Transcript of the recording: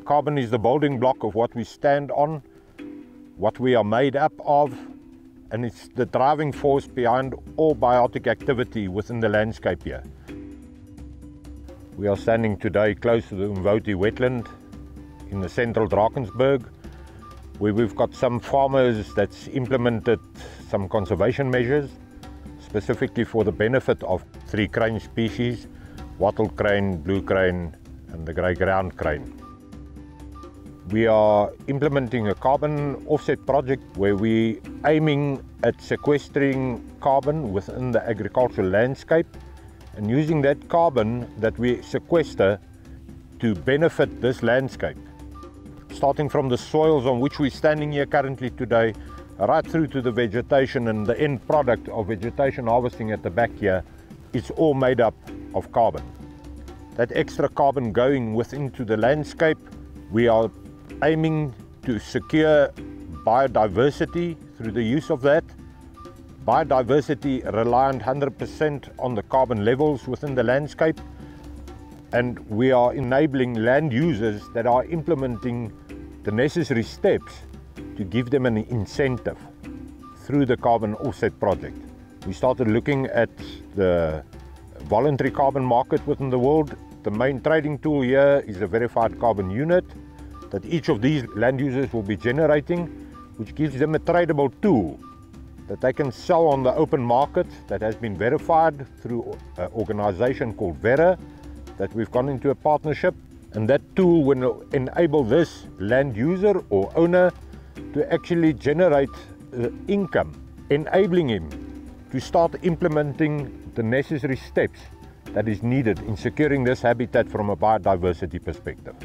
Carbon is the building block of what we stand on, what we are made up of, and it's the driving force behind all biotic activity within the landscape here. We are standing today close to the Umvoti wetland in the central Drakensberg, where we've got some farmers that's implemented some conservation measures, specifically for the benefit of 3 crane species, wattle crane, blue crane, and the grey ground crane. We are implementing a carbon offset project where we're aiming at sequestering carbon within the agricultural landscape and using that carbon that we sequester to benefit this landscape. Starting from the soils on which we're standing here currently today, right through to the vegetation and the end product of vegetation harvesting at the back here, it's all made up of carbon. That extra carbon going within to the landscape, we are aiming to secure biodiversity through the use of that. Biodiversity reliant 100% on the carbon levels within the landscape, and we are enabling land users that are implementing the necessary steps to give them an incentive through the carbon offset project. We started looking at the voluntary carbon market within the world. The main trading tool here is a verified carbon unit that each of these land users will be generating, which gives them a tradable tool that they can sell on the open market that has been verified through an organization called Verra that we've gone into a partnership. And that tool will enable this land user or owner to actually generate income, enabling him to start implementing the necessary steps that is needed in securing this habitat from a biodiversity perspective.